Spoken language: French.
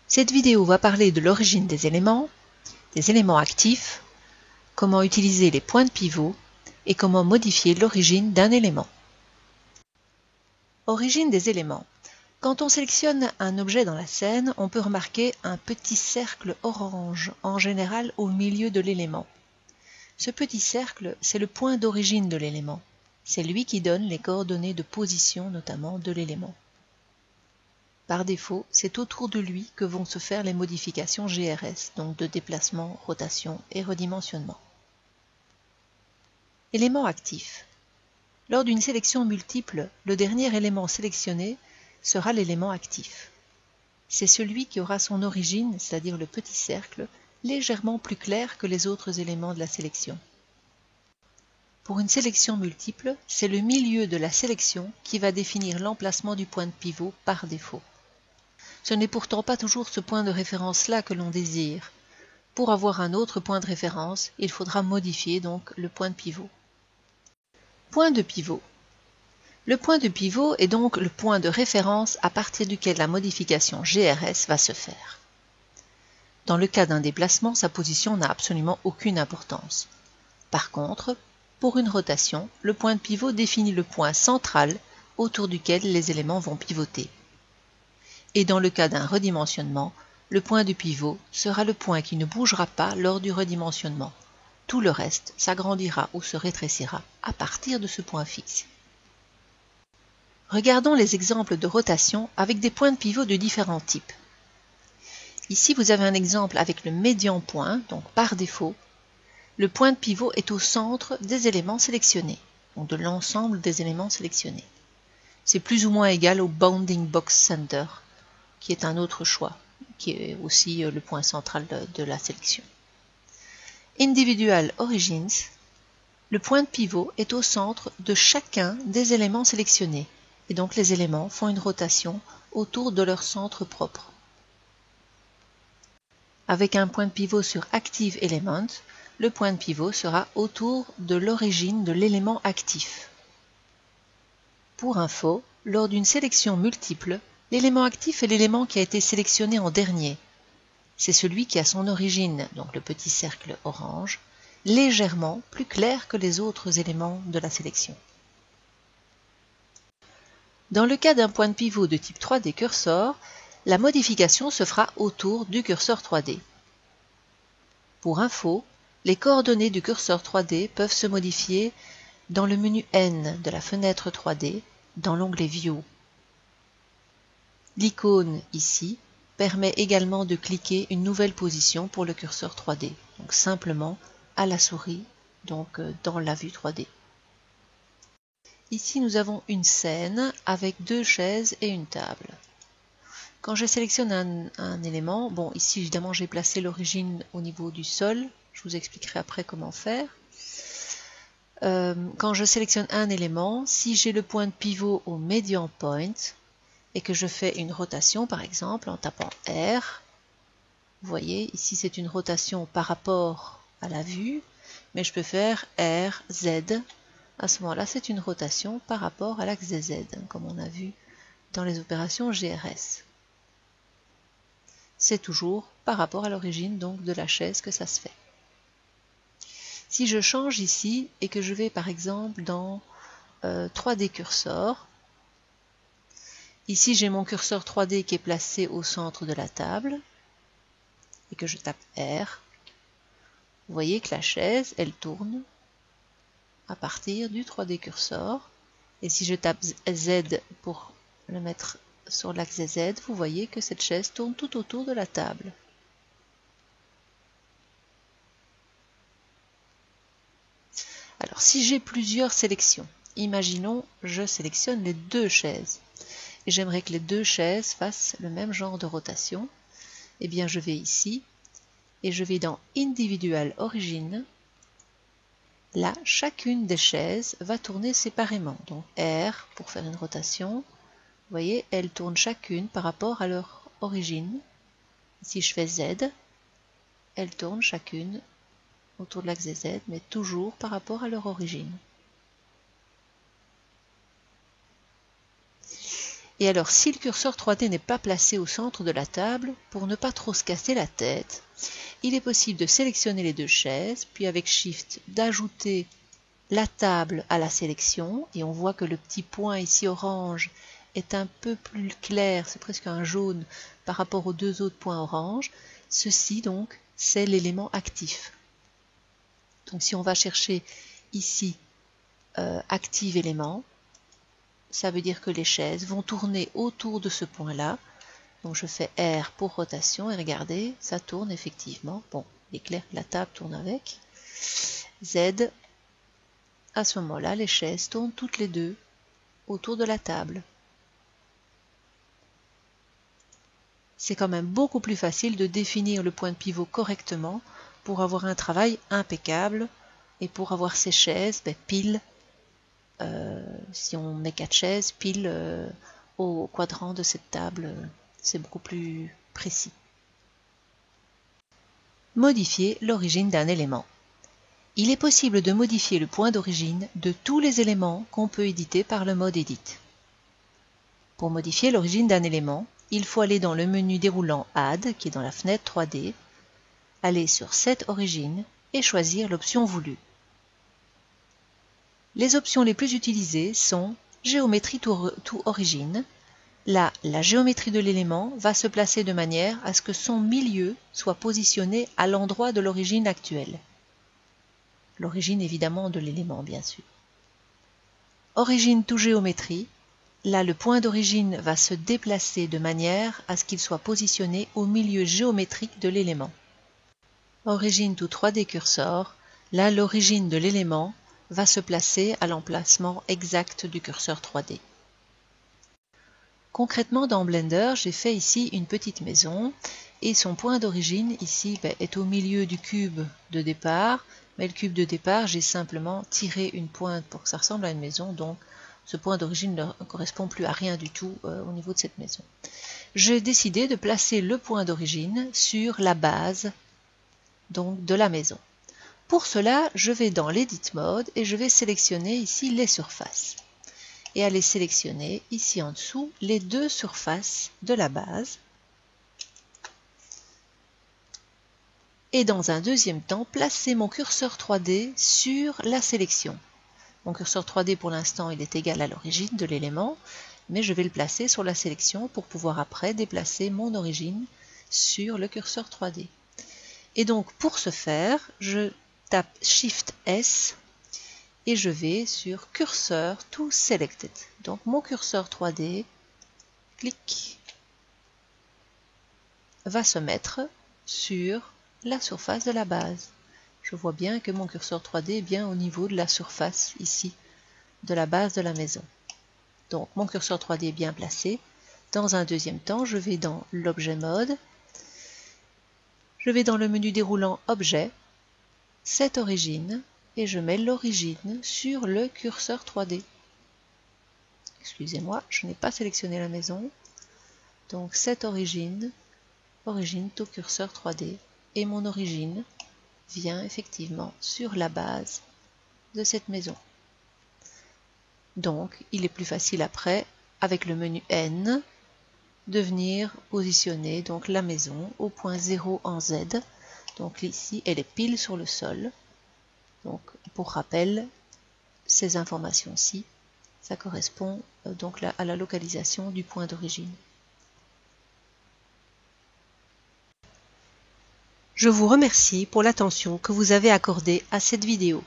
Cette vidéo va parler de l'origine des éléments actifs, comment utiliser les points de pivot et comment modifier l'origine d'un élément. Origine des éléments. Quand on sélectionne un objet dans la scène, on peut remarquer un petit cercle orange, en général au milieu de l'élément. Ce petit cercle, c'est le point d'origine de l'élément. C'est lui qui donne les coordonnées de position notamment de l'élément. Par défaut, c'est autour de lui que vont se faire les modifications GRS, donc de déplacement, rotation et redimensionnement. Élément actif. Lors d'une sélection multiple, le dernier élément sélectionné sera l'élément actif. C'est celui qui aura son origine, c'est-à-dire le petit cercle, légèrement plus clair que les autres éléments de la sélection. Pour une sélection multiple, c'est le milieu de la sélection qui va définir l'emplacement du point de pivot par défaut. Ce n'est pourtant pas toujours ce point de référence-là que l'on désire. Pour avoir un autre point de référence, il faudra modifier donc le point de pivot. Point de pivot. Le point de pivot est donc le point de référence à partir duquel la modification GRS va se faire. Dans le cas d'un déplacement, sa position n'a absolument aucune importance. Par contre, pour une rotation, le point de pivot définit le point central autour duquel les éléments vont pivoter. Et dans le cas d'un redimensionnement, le point de pivot sera le point qui ne bougera pas lors du redimensionnement. Tout le reste s'agrandira ou se rétrécira à partir de ce point fixe. Regardons les exemples de rotation avec des points de pivot de différents types. Ici, vous avez un exemple avec le médian point, donc par défaut, le point de pivot est au centre des éléments sélectionnés, donc de l'ensemble des éléments sélectionnés. C'est plus ou moins égal au bounding box center, qui est un autre choix, qui est aussi le point central de la sélection. Individual Origins, le point de pivot est au centre de chacun des éléments sélectionnés, et donc les éléments font une rotation autour de leur centre propre. Avec un point de pivot sur Active Element, le point de pivot sera autour de l'origine de l'élément actif. Pour info, lors d'une sélection multiple, l'élément actif est l'élément qui a été sélectionné en dernier. C'est celui qui a son origine, donc le petit cercle orange, légèrement plus clair que les autres éléments de la sélection. Dans le cas d'un point de pivot de type 3D cursor, la modification se fera autour du curseur 3D. Pour info, les coordonnées du curseur 3D peuvent se modifier dans le menu N de la fenêtre 3D, dans l'onglet View. L'icône ici permet également de cliquer une nouvelle position pour le curseur 3D, donc simplement à la souris, donc dans la vue 3D. Ici, nous avons une scène avec 2 chaises et une table. Quand je sélectionne un élément, bon, ici évidemment j'ai placé l'origine au niveau du sol, je vous expliquerai après comment faire. Quand je sélectionne un élément, si j'ai le point de pivot au median point et que je fais une rotation par exemple en tapant R, vous voyez ici c'est une rotation par rapport à la vue, mais je peux faire R, Z. À ce moment-là, c'est une rotation par rapport à l'axe des Z, comme on a vu dans les opérations GRS. C'est toujours par rapport à l'origine donc de la chaise que ça se fait. Si je change ici et que je vais par exemple dans 3D cursor, ici j'ai mon curseur 3D qui est placé au centre de la table et que je tape R, vous voyez que la chaise elle tourne à partir du 3D cursor, et si je tape Z pour le mettre sur l'axe Z, vous voyez que cette chaise tourne tout autour de la table. Alors si j'ai plusieurs sélections, imaginons je sélectionne les 2 chaises et j'aimerais que les 2 chaises fassent le même genre de rotation, eh bien je vais ici et je vais dans Individual Origin. Là, chacune des chaises va tourner séparément. Donc R pour faire une rotation, vous voyez, elles tournent chacune par rapport à leur origine. Si je fais Z, elles tournent chacune autour de l'axe des Z, mais toujours par rapport à leur origine. Et alors, si le curseur 3D n'est pas placé au centre de la table, pour ne pas trop se casser la tête, il est possible de sélectionner les deux chaises, puis avec Shift d'ajouter la table à la sélection, et on voit que le petit point ici orange est un peu plus clair, c'est presque un jaune par rapport aux deux autres points orange. Ceci donc, c'est l'élément actif. Donc si on va chercher ici active élément, ça veut dire que les chaises vont tourner autour de ce point-là. Donc je fais R pour rotation et regardez, ça tourne effectivement. Bon, il est clair que la table tourne avec. Z, à ce moment-là, les chaises tournent toutes les deux autour de la table. C'est quand même beaucoup plus facile de définir le point de pivot correctement pour avoir un travail impeccable et pour avoir ces chaises pile, si on met 4 chaises, pile au quadrant de cette table, c'est beaucoup plus précis. Modifier l'origine d'un élément. Il est possible de modifier le point d'origine de tous les éléments qu'on peut éditer par le mode Edit. Pour modifier l'origine d'un élément, il faut aller dans le menu déroulant Add, qui est dans la fenêtre 3D, aller sur Set Origine et choisir l'option voulue. Les options les plus utilisées sont Géométrie to Origin. Là, la géométrie de l'élément va se placer de manière à ce que son milieu soit positionné à l'endroit de l'origine actuelle. L'origine évidemment de l'élément, bien sûr. Origine to géométrie. Là, le point d'origine va se déplacer de manière à ce qu'il soit positionné au milieu géométrique de l'élément. Origine to 3D cursor. Là, l'origine de l'élément va se placer à l'emplacement exact du curseur 3D. Concrètement, dans Blender, j'ai fait ici une petite maison et son point d'origine ici est au milieu du cube de départ, mais le cube de départ, j'ai simplement tiré une pointe pour que ça ressemble à une maison, donc ce point d'origine ne correspond plus à rien du tout au niveau de cette maison. J'ai décidé de placer le point d'origine sur la base donc, de la maison. Pour cela, je vais dans l'Edit Mode et je vais sélectionner ici les surfaces. Et aller sélectionner ici en dessous les deux surfaces de la base. Et dans un deuxième temps, placer mon curseur 3D sur la sélection. Mon curseur 3D pour l'instant il est égal à l'origine de l'élément, mais je vais le placer sur la sélection pour pouvoir après déplacer mon origine sur le curseur 3D. Et donc pour ce faire, je tape Shift S et je vais sur Cursor to Selected. Donc mon curseur 3D, clic, va se mettre sur la surface de la base. Je vois bien que mon curseur 3D est bien au niveau de la surface ici, de la base de la maison. Donc mon curseur 3D est bien placé. Dans un deuxième temps, je vais dans l'objet mode. Je vais dans le menu déroulant Objet, Set Origine, et je mets l'origine sur le curseur 3D. Excusez-moi, je n'ai pas sélectionné la maison. Donc Set Origine, Origine to curseur 3D, et mon origine vient effectivement sur la base de cette maison. Donc il est plus facile après, avec le menu N, de venir positionner donc la maison au point 0 en Z. Donc ici, elle est pile sur le sol. Donc pour rappel, ces informations-ci, ça correspond donc à la localisation du point d'origine. Je vous remercie pour l'attention que vous avez accordée à cette vidéo.